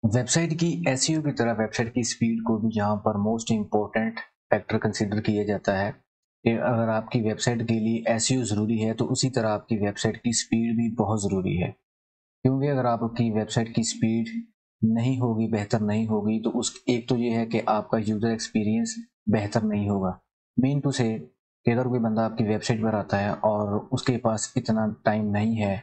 Website की SEO की तरह वेबसाइट की स्पीड को भी यहाँ पर मोस्ट इम्पोर्टेंट फैक्टर कंसिडर किया जाता है कि अगर आपकी वेबसाइट के लिए एसईओ ज़रूरी है तो उसी तरह आपकी वेबसाइट की स्पीड भी बहुत ज़रूरी है। क्योंकि अगर आपकी वेबसाइट की स्पीड नहीं होगी, बेहतर नहीं होगी, तो उस एक तो ये है कि आपका यूज़र एक्सपीरियंस बेहतर नहीं होगा। मीन टू से कि अगर कोई बंदा आपकी वेबसाइट पर आता है और उसके पास इतना टाइम नहीं है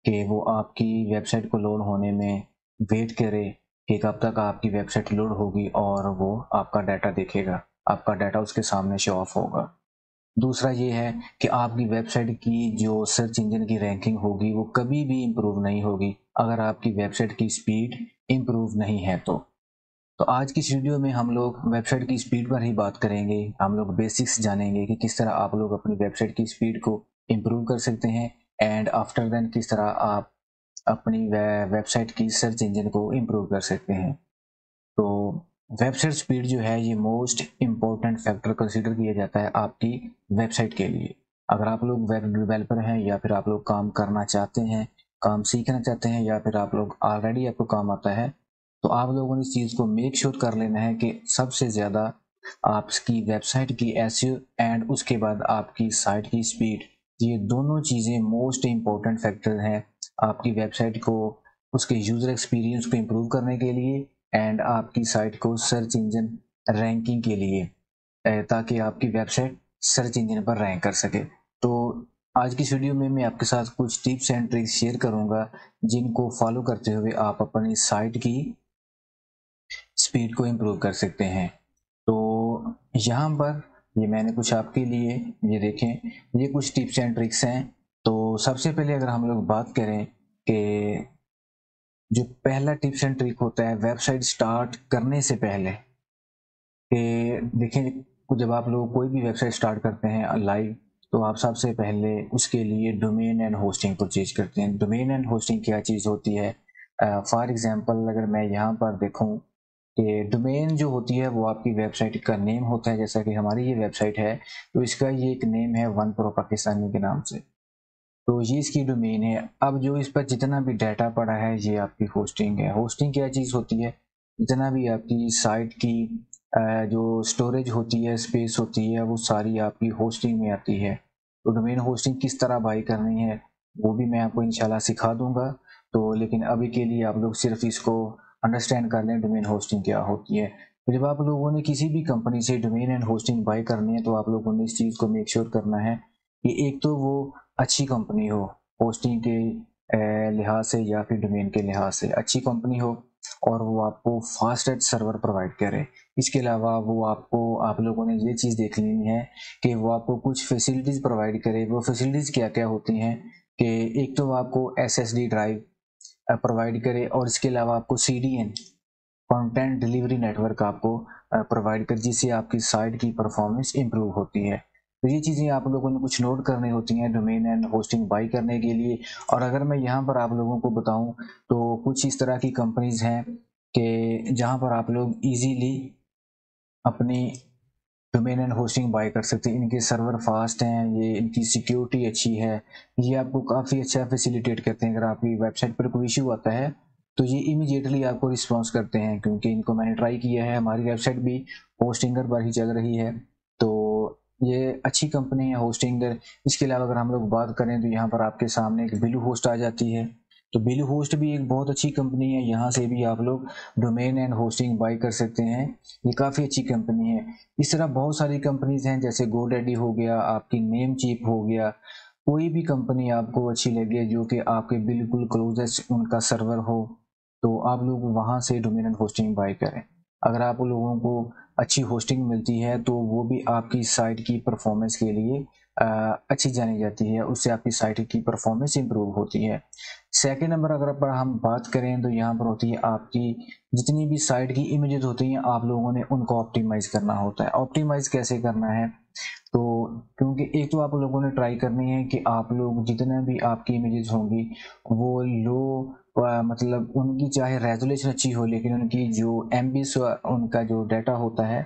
कि वो आपकी वेबसाइट को लोड होने में वेट करे कि कब तक आपकी वेबसाइट लोड होगी और वो आपका डाटा देखेगा, आपका डाटा उसके सामने शो ऑफ होगा। दूसरा ये है कि आपकी वेबसाइट की जो सर्च इंजन की रैंकिंग होगी वो कभी भी इम्प्रूव नहीं होगी अगर आपकी वेबसाइट की स्पीड इम्प्रूव नहीं है तो आज की इस वीडियो में हम लोग वेबसाइट की स्पीड पर ही बात करेंगे। हम लोग बेसिक्स जानेंगे कि किस तरह आप लोग अपनी वेबसाइट की स्पीड को इम्प्रूव कर सकते हैं एंड आफ्टर देन किस तरह आप अपनी वेबसाइट की सर्च इंजन को इम्प्रूव कर सकते हैं। तो वेबसाइट स्पीड जो है ये मोस्ट इम्पोर्टेंट फैक्टर कंसीडर किया जाता है आपकी वेबसाइट के लिए। अगर आप लोग वेब डेवलपर हैं या फिर आप लोग काम करना चाहते हैं, काम सीखना चाहते हैं या फिर आप लोग ऑलरेडी आपको काम आता है, तो आप लोगों ने इस चीज़ को मेक श्योर कर लेना है कि सबसे ज़्यादा आपकी वेबसाइट की एसईओ एंड उसके बाद आपकी साइट की स्पीड, ये दोनों चीज़ें मोस्ट इम्पोर्टेंट फैक्टर हैं आपकी वेबसाइट को, उसके यूज़र एक्सपीरियंस को इम्प्रूव करने के लिए एंड आपकी साइट को सर्च इंजन रैंकिंग के लिए, ताकि आपकी वेबसाइट सर्च इंजन पर रैंक कर सके। तो आज की इस वीडियो में मैं आपके साथ कुछ टिप्स एंड ट्रिक्स शेयर करूंगा जिनको फॉलो करते हुए आप अपनी साइट की स्पीड को इम्प्रूव कर सकते हैं। तो यहाँ पर ये मैंने कुछ आपके लिए, ये देखें, ये कुछ टिप्स एंड ट्रिक्स हैं। तो सबसे पहले अगर हम लोग बात करें कि जो पहला टिप्स एंड ट्रिक होता है वेबसाइट स्टार्ट करने से पहले, कि देखें जब आप लोग कोई भी वेबसाइट स्टार्ट करते हैं लाइव, तो आप सबसे पहले उसके लिए डोमेन एंड होस्टिंग परचेज करते हैं। डोमेन एंड होस्टिंग क्या चीज़ होती है? फॉर एग्जांपल अगर मैं यहाँ पर देखूँ कि डोमेन जो होती है वो आपकी वेबसाइट का नेम होता है। जैसा कि हमारी ये वेबसाइट है तो इसका ये एक नेम है वन प्रो पाकिस्तानी के नाम से, तो ये इसकी डोमेन है। अब जो इस पर जितना भी डाटा पड़ा है ये आपकी होस्टिंग है। होस्टिंग क्या चीज़ होती है? जितना भी आपकी साइट की जो स्टोरेज होती है, स्पेस होती है, वो सारी आपकी होस्टिंग में आती है। तो डोमेन होस्टिंग किस तरह बाई करनी है वो भी मैं आपको इंशाल्लाह सिखा दूंगा। तो लेकिन अभी के लिए आप लोग सिर्फ इसको अंडरस्टैंड कर लें डोमेन होस्टिंग क्या होती है। तो जब आप लोगों ने किसी भी कंपनी से डोमेन एंड होस्टिंग बाई करनी है तो आप लोगों ने इस चीज़ को मेक श्योर करना है कि एक तो वो अच्छी कंपनी हो, होस्टिंग के लिहाज से या फिर डोमेन के लिहाज से अच्छी कंपनी हो, और वो आपको फास्टेस्ट सर्वर प्रोवाइड करे। इसके अलावा वो आपको, आप लोगों ने ये चीज़ देख लेनी है कि वो आपको कुछ फैसिलिटीज़ प्रोवाइड करे। वो फैसिलिटीज़ क्या क्या होती हैं कि एक तो वो आपको एसएसडी ड्राइव प्रोवाइड करे और इसके अलावा आपको सीडीएन, कंटेंट डिलीवरी नेटवर्क आपको प्रोवाइड कर, जिससे आपकी साइट की परफॉर्मेंस इंप्रूव होती है। तो ये चीज़ें आप लोगों ने कुछ नोट करनी होती हैं डोमेन एंड होस्टिंग बाई करने के लिए। और अगर मैं यहाँ पर आप लोगों को बताऊँ तो कुछ इस तरह की कंपनीज हैं कि जहाँ पर आप लोग इजीली अपनी डोमेन एंड होस्टिंग बाय कर सकते हैं। इनके सर्वर फास्ट हैं, ये इनकी सिक्योरिटी अच्छी है, ये आपको काफ़ी अच्छा फैसिलिटेट करते हैं। अगर आपकी वेबसाइट पर कोई इशू आता है तो ये इमीडिएटली आपको रिस्पॉन्स करते हैं, क्योंकि इनको मैंने ट्राई किया है, हमारी वेबसाइट भी होस्टिंगर पर ही चल रही है। तो ये अच्छी कंपनी है होस्टिंगर। इसके अलावा अगर हम लोग बात करें तो यहाँ पर आपके सामने एक बिलू होस्ट आ जाती है। तो बिलू होस्ट भी एक बहुत अच्छी कंपनी है, यहाँ से भी आप लोग डोमेन एंड होस्टिंग बाय कर सकते हैं। ये काफ़ी अच्छी कंपनी है। इस तरह बहुत सारी कंपनीज हैं, जैसे गोडैडी हो गया, आपकी नेम चीप हो गया। कोई भी कंपनी आपको अच्छी लगे जो कि आपके बिल्कुल क्लोजेस्ट उनका सर्वर हो, तो आप लोग वहां से डोमेन एंड होस्टिंग बाय करें। अगर आप लोगों को अच्छी होस्टिंग मिलती है तो वो भी आपकी साइट की परफॉर्मेंस के लिए अच्छी जानी जाती है, उससे आपकी साइट की परफॉर्मेंस इंप्रूव होती है। सेकेंड नंबर अगर पर हम बात करें तो यहाँ पर होती है आपकी जितनी भी साइट की इमेजेस होती हैं, आप लोगों ने उनको ऑप्टिमाइज करना होता है। ऑप्टिमाइज कैसे करना है? तो क्योंकि एक तो आप लोगों ने ट्राई करनी है कि आप लोग जितने भी आपकी इमेजेस होंगी वो लो, मतलब उनकी चाहे रेजोल्यूशन अच्छी हो लेकिन उनकी जो एमबी उनका जो डाटा होता है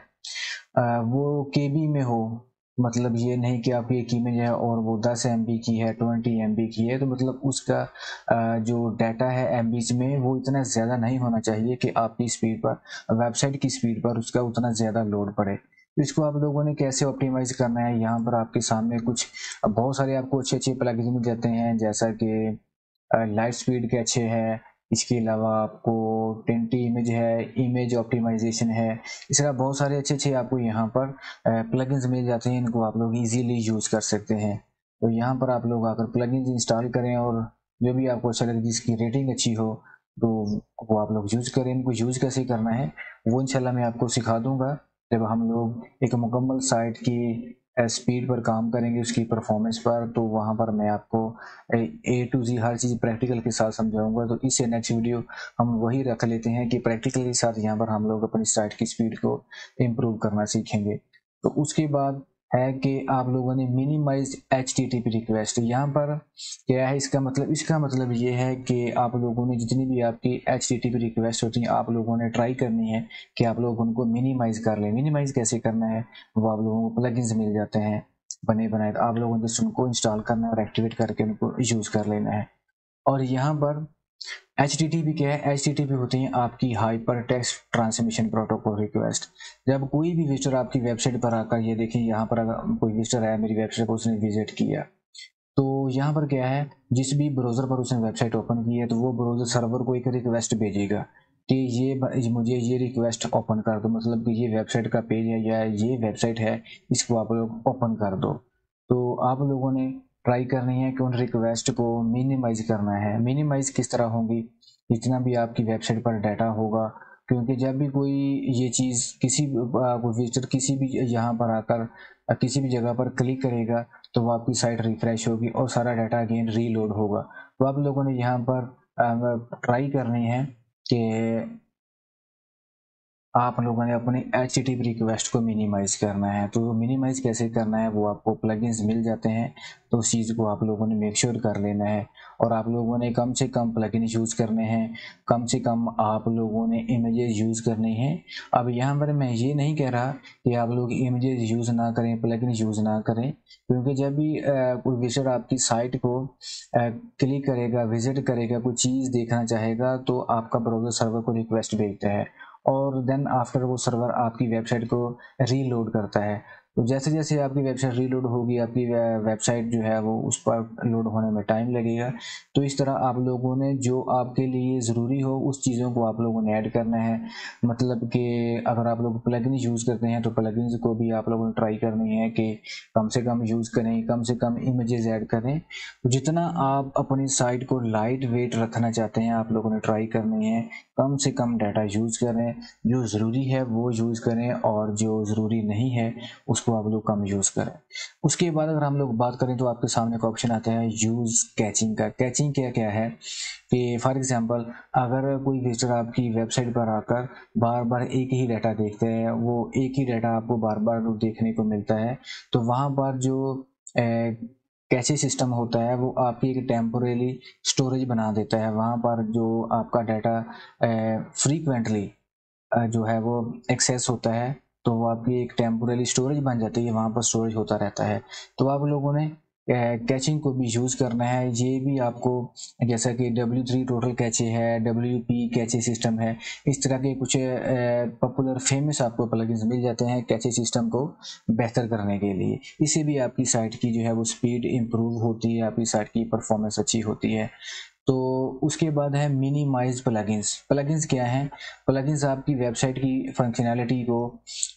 वो केबी में हो, मतलब ये नहीं कि आपकी एक इमेज है और वो 10 MB की है, 20 MB की है, तो मतलब उसका जो डाटा है MBs में वो इतना ज़्यादा नहीं होना चाहिए कि आपकी स्पीड पर, वेबसाइट की स्पीड पर उसका उतना ज़्यादा लोड पड़े। तो इसको आप लोगों ने कैसे ऑप्टिमाइज़ करना है, यहाँ पर आपके सामने कुछ बहुत सारे आपको अच्छे-अच्छे प्लगइन मिल जाते हैं, जैसा कि लाइट स्पीड कैचे है, इसके अलावा आपको टेंटी इमेज है, इमेज ऑप्टिमाइजेशन है, इस तरह बहुत सारे अच्छे-अच्छे आपको यहाँ पर प्लगइन्स मिल जाते हैं, इनको आप लोग इजीली यूज़ कर सकते हैं। तो यहाँ पर आप लोग आकर प्लगइन्स इंस्टॉल करें और जो भी आपको अच्छा लगे, जिसकी रेटिंग अच्छी हो, तो वो आप लोग यूज़ करें। इनको यूज़ कैसे करना है वो इंशाल्लाह मैं आपको सिखा दूँगा, जब हम लोग एक मुकम्मल साइट की स्पीड पर काम करेंगे, उसकी परफॉर्मेंस पर, तो वहाँ पर मैं आपको A to Z her cheese practical के साथ समझाऊंगा। तो इससे नेक्स्ट वीडियो हम वही रख लेते हैं कि प्रैक्टिकल के साथ यहाँ पर हम लोग अपनी साइट की स्पीड को इम्प्रूव करना सीखेंगे। तो उसके बाद है कि आप लोगों ने मिनिमाइज HTTP रिक्वेस्ट, यहाँ पर क्या है इसका मतलब ये है कि आप लोगों ने जितनी भी आपकी HTTP रिक्वेस्ट होती हैं, आप लोगों ने ट्राई करनी है कि आप लोग उनको मिनिमाइज कर लें। मिनिमाइज कैसे करना है, वो आप लोगों को प्लगइन्स मिल जाते हैं बने बनाए, तो आप लोगों ने बस उनको इंस्टॉल करना है और एक्टिवेट करके उनको यूज़ कर लेना है। और यहाँ पर HTTP क्या है, HTTP होती है आपकी hyper text transmission protocol request. जब कोई भी विजिटर आपकी वेबसाइट पर आकर, ये देखिए यहाँ पर अगर कोई विजिटर आया मेरी वेबसाइट पर, उसने विजिट किया, तो यहाँ पर क्या है, जिस भी ब्राउज़र पर उसने वेबसाइट ओपन की है, तो वो ब्राउज़र सर्वर को एक रिक्वेस्ट भेजेगा कि मुझे ये रिक्वेस्ट ओपन कर दो, मतलब कि ये वेबसाइट का पेज है या ये वेबसाइट है, इसको आप लोग ओपन कर दो। तो आप लोगों ने ट्राई करनी है कि उन रिक्वेस्ट को मिनिमाइज करना है। मिनिमाइज किस तरह होंगी, जितना भी आपकी वेबसाइट पर डाटा होगा, क्योंकि जब भी कोई ये चीज़ किसी विजिटर किसी भी यहाँ पर आकर किसी भी जगह पर क्लिक करेगा, तो वो आपकी साइट रिफ्रेश होगी और सारा डाटा अगेन रीलोड होगा। तो आप लोगों ने यहाँ पर ट्राई करनी है कि आप लोगों ने अपनी HTTP रिक्वेस्ट को मिनिमाइज करना है। तो मिनिमाइज कैसे करना है वो आपको प्लगइन्स मिल जाते हैं, तो उस चीज़ को आप लोगों ने मेक श्योर कर लेना है। और आप लोगों ने कम से कम प्लगइन यूज़ करने हैं, कम से कम आप लोगों ने इमेजेस यूज़ करने हैं। अब यहाँ पर मैं ये नहीं कह रहा कि आप लोग इमेजेस यूज़ ना करें, प्लगइन यूज़ ना करें, क्योंकि जब भी कोई विजिटर आपकी साइट को क्लिक करेगा, विजिट करेगा, कोई चीज़ देखना चाहेगा, तो आपका ब्राउज़र सर्वर को रिक्वेस्ट भेजता है और देन आफ्टर वो सर्वर आपकी वेबसाइट को रीलोड करता है। तो जैसे जैसे आपकी वेबसाइट रीलोड होगी, आपकी वेबसाइट जो है वो उस पर लोड होने में टाइम लगेगा। तो इस तरह आप लोगों ने जो आपके लिए ज़रूरी हो उस चीज़ों को आप लोगों ने ऐड करना है। मतलब कि अगर आप लोग प्लगइन यूज़ करते हैं तो प्लगइन्स को भी आप लोगों ने ट्राई करनी है कि कम से कम यूज़ करें, कम से कम इमेजेस ऐड करें। जितना आप अपनी साइट को लाइट वेट रखना चाहते हैं, आप लोगों ने ट्राई करनी है कम से कम डाटा यूज़ करें, जो ज़रूरी है वो यूज़ करें और जो ज़रूरी नहीं है उसको आप लोग कम यूज़ करें। उसके बाद अगर हम लोग बात करें तो आपके सामने का ऑप्शन आता है यूज़ कैचिंग का। कैचिंग क्या क्या है कि फॉर एग्जांपल अगर कोई विजिटर आपकी वेबसाइट पर आकर बार बार एक ही डाटा देखते हैं, वो एक ही डाटा आपको बार बार देखने को मिलता है, तो वहाँ पर जो कैचे सिस्टम होता है वो आपकी एक टेम्पोरेरी स्टोरेज बना देता है। वहाँ पर जो आपका डाटा फ्रीक्वेंटली जो है वो एक्सेस होता है, तो वो आपकी एक टेम्पोरेरी स्टोरेज बन जाती है, वहाँ पर स्टोरेज होता रहता है। तो आप लोगों ने कैचिंग को भी यूज़ करना है। ये भी आपको जैसा कि W3 टोटल कैचे है, WP कैचे सिस्टम है, इस तरह के कुछ पॉपुलर फेमस आपको प्लगइन्स मिल जाते हैं कैचे सिस्टम को बेहतर करने के लिए। इससे भी आपकी साइट की जो है वो स्पीड इम्प्रूव होती है, आपकी साइट की परफॉर्मेंस अच्छी होती है। तो उसके बाद है मिनिमाइज प्लगइन्स। प्लगइन्स क्या हैं, प्लगइन्स आपकी वेबसाइट की फंक्शनैलिटी को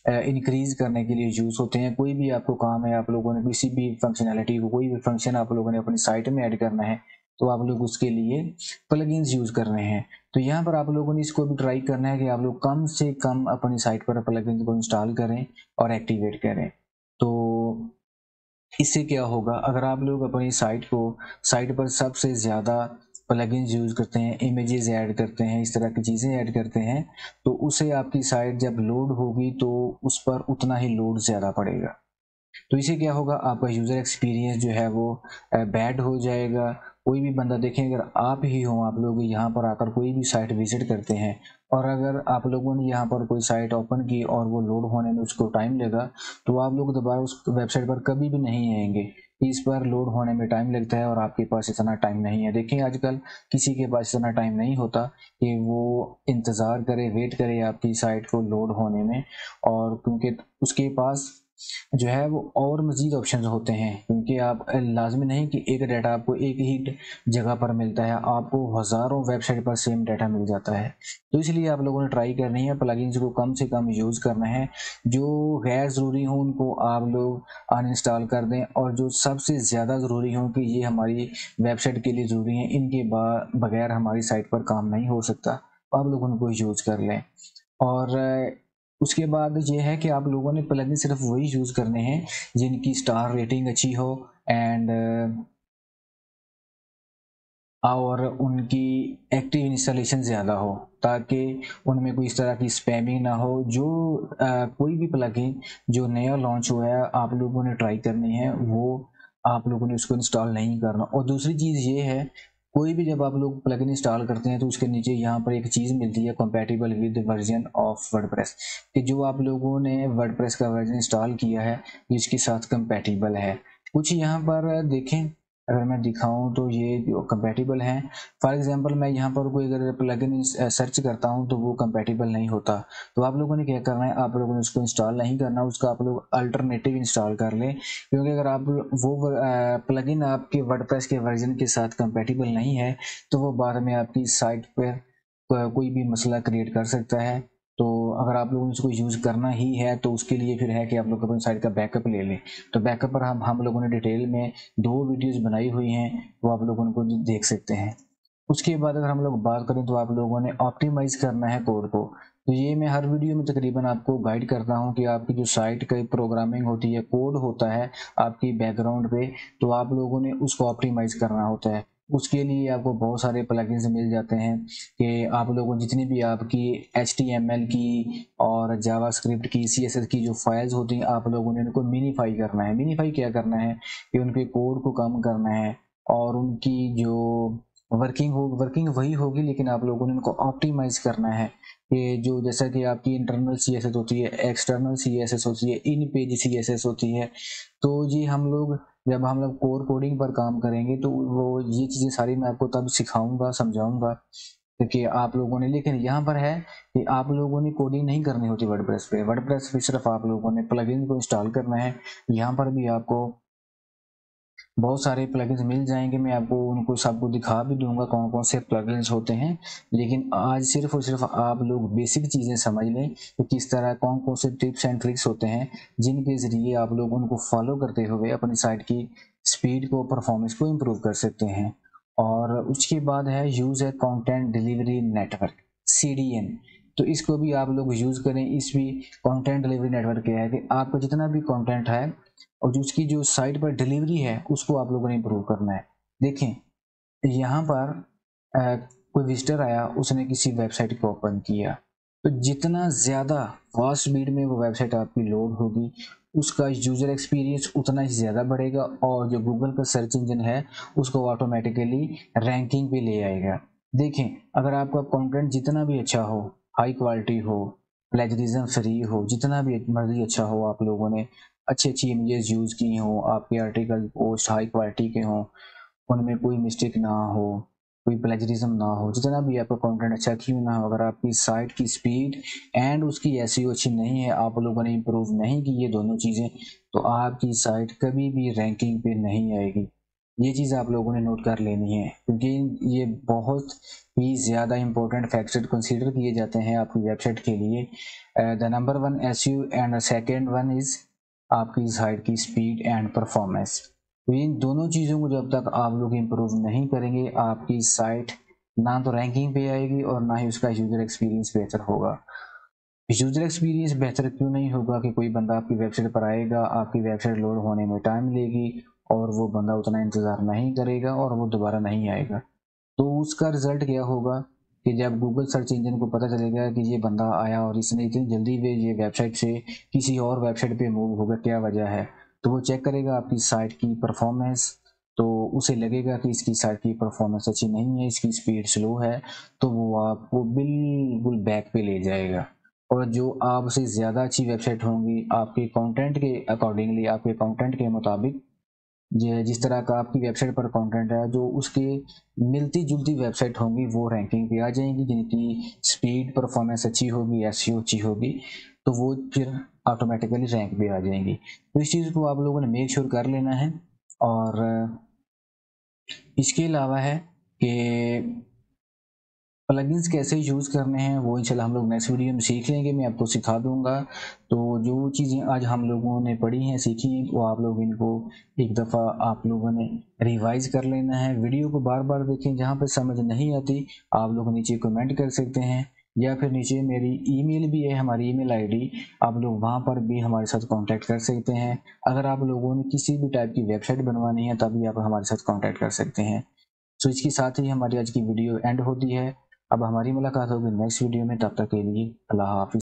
इंक्रीज करने के लिए यूज़ होते हैं। कोई भी आपको काम है, आप लोगों ने किसी भी फंक्शनैलिटी को, कोई भी फंक्शन आप लोगों ने अपनी साइट में ऐड करना है, तो आप लोग उसके लिए प्लगइन्स यूज़ कर रहे हैं। तो यहाँ पर आप लोगों ने इसको भी ट्राई करना है कि आप लोग कम से कम अपनी साइट पर प्लगइन्स को इंस्टॉल करें और एक्टिवेट करें। तो इससे क्या होगा, अगर आप लोग अपनी साइट पर सबसे ज़्यादा प्लगइन्स यूज़ करते हैं, इमेजेस ऐड करते हैं, इस तरह की चीज़ें ऐड करते हैं, तो उससे आपकी साइट जब लोड होगी तो उस पर उतना ही लोड ज़्यादा पड़ेगा। तो इससे क्या होगा, आपका यूज़र एक्सपीरियंस जो है वो बैड हो जाएगा। कोई भी बंदा देखें, अगर आप ही हो, आप लोग यहाँ पर आकर कोई भी साइट विजिट करते हैं, और अगर आप लोगों ने यहाँ पर कोई साइट ओपन की और वो लोड होने में उसको टाइम लगा, तो आप लोग दोबारा उस वेबसाइट पर कभी भी नहीं आएंगे। इस पर लोड होने में टाइम लगता है और आपके पास इतना टाइम नहीं है। देखिए आजकल किसी के पास इतना टाइम नहीं होता कि वो इंतज़ार करे, वेट करे आपकी साइट को लोड होने में, और क्योंकि उसके पास जो है वो और मज़ीद ऑप्शन होते हैं, क्योंकि आप लाजमी नहीं कि एक डाटा आपको एक ही जगह पर मिलता है, आपको हज़ारों वेबसाइट पर सेम डाटा मिल जाता है। तो इसलिए आप लोगों ने ट्राई करनी है, प्लगइन्स को कम से कम यूज़ करना है। जो गैर ज़रूरी हो उनको आप लोग अनइंस्टॉल कर दें, और जो सबसे ज़्यादा ज़रूरी हो कि ये हमारी वेबसाइट के लिए ज़रूरी है, इनके बगैर हमारी साइट पर काम नहीं हो सकता, तो आप लोग उनको यूज़ कर लें। और उसके बाद ये है कि आप लोगों ने प्लगइन सिर्फ वही यूज़ करने हैं जिनकी स्टार रेटिंग अच्छी हो एंड और उनकी एक्टिव इंस्टॉलेशन ज़्यादा हो, ताकि उनमें कोई इस तरह की स्पैमिंग ना हो। जो कोई भी प्लगइन जो नया लॉन्च हुआ है आप लोगों ने ट्राई करनी है, वो आप लोगों ने उसको इंस्टॉल नहीं करना। और दूसरी चीज़ ये है, कोई भी जब आप लोग प्लगइन इंस्टॉल करते हैं तो उसके नीचे यहाँ पर एक चीज़ मिलती है, compatible with version of WordPress, कि जो आप लोगों ने वर्डप्रेस का वर्जन इंस्टॉल किया है इसके साथ कंपैटिबल है। कुछ यहाँ पर देखें, अगर मैं दिखाऊं तो ये जो कंपैटिबल हैं, फॉर एग्जांपल मैं यहाँ पर कोई अगर प्लगइन सर्च करता हूँ तो वो कंपैटिबल नहीं होता। तो आप लोगों ने क्या करना है, आप लोगों ने उसको इंस्टॉल नहीं करना, उसका आप लोग अल्टरनेटिव इंस्टॉल कर लें, क्योंकि अगर आप वो प्लगइन आपके वर्डप्रेस के वर्जन के साथ कंपैटिबल नहीं है तो वो बाद में आपकी साइट पर कोई भी मसला क्रिएट कर सकता है। तो अगर आप लोगों ने इसको यूज़ करना ही है तो उसके लिए फिर है कि आप लोग अपनी साइट का बैकअप ले लें। तो बैकअप पर हम लोगों ने डिटेल में 2 वीडियोस बनाई हुई हैं, वो आप लोगों को देख सकते हैं। उसके बाद अगर हम लोग बात करें तो आप लोगों ने ऑप्टिमाइज करना है कोड को। तो ये मैं हर वीडियो में तकरीबन आपको गाइड करता हूँ कि आपकी जो साइट का प्रोग्रामिंग होती है, कोड होता है आपकी बैकग्राउंड पे, तो आप लोगों ने उसको ऑप्टिमाइज करना होता है। उसके लिए आपको बहुत सारे प्लगइन्स मिल जाते हैं कि आप लोगों जितनी भी आपकी HTML की और जावास्क्रिप्ट की, CSS की जो फाइल्स होती हैं, आप लोगों ने उनको मिनीफाई करना है। मिनीफाई क्या करना है कि उनके कोड को कम करना है, और उनकी जो वर्किंग वही होगी, लेकिन आप लोगों ने उनको ऑप्टिमाइज करना है। कि जो जैसा कि आपकी इंटरनल CSS होती है, एक्सटर्नल CSS होती है, इन पेज CSS होती है, तो ये जब हम लोग कोर कोडिंग पर काम करेंगे तो वो ये चीज़ें सारी मैं आपको तब सिखाऊंगा, समझाऊंगा, क्योंकि आप लोगों ने, लेकिन यहाँ पर है कि आप लोगों ने कोडिंग नहीं करनी होती वर्डप्रेस पे। वर्डप्रेस पे सिर्फ आप लोगों ने प्लगइन को इंस्टॉल करना है। यहाँ पर भी आपको बहुत सारे प्लगइन्स मिल जाएंगे, मैं आपको उनको सबको दिखा भी दूंगा कौन कौन से प्लगइन्स होते हैं। लेकिन आज सिर्फ और सिर्फ आप लोग बेसिक चीज़ें समझ लें कि किस तरह कौन कौन से टिप्स एंड ट्रिक्स होते हैं जिनके ज़रिए आप लोग उनको फॉलो करते हुए अपनी साइट की स्पीड को, परफॉर्मेंस को इम्प्रूव कर सकते हैं। और उसके बाद है यूज़ है कंटेंट डिलीवरी नेटवर्क, CDN। तो इसको भी आप लोग यूज़ करें। इस भी कंटेंट डिलीवरी नेटवर्क क्या है कि आपका जितना भी कंटेंट है और जो उसकी जो साइट पर डिलीवरी है उसको आप लोगों ने इम्प्रूव करना है। देखें यहाँ पर कोई विजिटर आया, उसने किसी वेबसाइट को ओपन किया, तो जितना ज़्यादा फास्ट स्पीड में वो वेबसाइट आपकी लोड होगी, उसका यूज़र एक्सपीरियंस उतना ही ज़्यादा बढ़ेगा, और जो गूगल का सर्च इंजन है उसको ऑटोमेटिकली रैंकिंग पे ले आएगा। देखें अगर आपका कंटेंट जितना भी अच्छा हो, हाई क्वालिटी हो, प्लेजरिज्म फ्री हो, जितना भी मर्जी अच्छा हो, आप लोगों ने अच्छी अच्छी इमेजेस यूज़ की हों, आपके आर्टिकल पोस्ट हाई क्वालिटी के हों, उनमें कोई मिस्टेक ना हो, कोई प्लेजरिज्म ना हो, जितना भी आपका कंटेंट अच्छा क्यों ना हो, अगर आपकी साइट की स्पीड एंड उसकी SEO अच्छी नहीं है, आप लोगों ने इम्प्रूव नहीं की ये दोनों चीज़ें, तो आपकी साइट कभी भी रैंकिंग पे नहीं आएगी। ये चीज़ आप लोगों ने नोट कर लेनी है, क्योंकि ये बहुत ही ज़्यादा इंपॉर्टेंट फैक्टर कंसीडर किए जाते हैं आपकी वेबसाइट के लिए। The number 1 SEO and second one is आपकी साइट की स्पीड एंड परफॉर्मेंस। तो इन दोनों चीज़ों को जब तक आप लोग इम्प्रूव नहीं करेंगे, आपकी साइट ना तो रैंकिंग पे आएगी और ना ही उसका यूज़र एक्सपीरियंस बेहतर होगा। यूज़र एक्सपीरियंस बेहतर क्यों नहीं होगा कि कोई बंदा आपकी वेबसाइट पर आएगा, आपकी वेबसाइट लोड होने में टाइम लेगी और वो बंदा उतना इंतज़ार नहीं करेगा और वो दोबारा नहीं आएगा। तो उसका रिजल्ट क्या होगा कि जब गूगल सर्च इंजन को पता चलेगा कि ये बंदा आया और इसने इतनी जल्दी में ये वेबसाइट से किसी और वेबसाइट पे मूव होगा, क्या वजह है, तो वो चेक करेगा आपकी साइट की परफॉर्मेंस। तो उसे लगेगा कि इसकी साइट की परफॉर्मेंस अच्छी नहीं है, इसकी स्पीड स्लो है, तो वो आपको बिल्कुल बैक पे ले जाएगा। और जो आपसे ज़्यादा अच्छी वेबसाइट होंगी आपके कंटेंट के अकॉर्डिंगली, आपके कंटेंट के मुताबिक, जिस तरह का आपकी वेबसाइट पर कंटेंट है, जो उसके मिलती जुलती वेबसाइट होंगी वो रैंकिंग पे आ जाएंगी, जिनकी स्पीड परफॉर्मेंस अच्छी होगी, एसईओ अच्छी होगी, तो वो फिर ऑटोमेटिकली रैंक पे आ जाएंगी। तो इस चीज़ को आप लोगों ने मेक श्योर कर लेना है। और इसके अलावा है कि प्लगइन्स कैसे यूज़ करने हैं वो इंशाल्लाह हम लोग नेक्स्ट वीडियो में सीख लेंगे, मैं आपको सिखा दूंगा। तो जो चीज़ें आज हम लोगों ने पढ़ी हैं, सीखी हैं, वो आप लोग इनको एक दफ़ा आप लोगों ने रिवाइज कर लेना है। वीडियो को बार बार देखें, जहाँ पर समझ नहीं आती आप लोग नीचे कमेंट कर सकते हैं, या फिर नीचे मेरी ईमेल भी है, हमारी ईमेल आईडी, आप लोग वहाँ पर भी हमारे साथ कांटेक्ट कर सकते हैं। अगर आप लोगों ने किसी भी टाइप की वेबसाइट बनवानी है तभी आप हमारे साथ कांटेक्ट कर सकते हैं। सो इसके साथ ही हमारी आज की वीडियो एंड होती है। अब हमारी मुलाकात होगी नेक्स्ट वीडियो में, तब तक के लिए अल्लाह हाफिज़।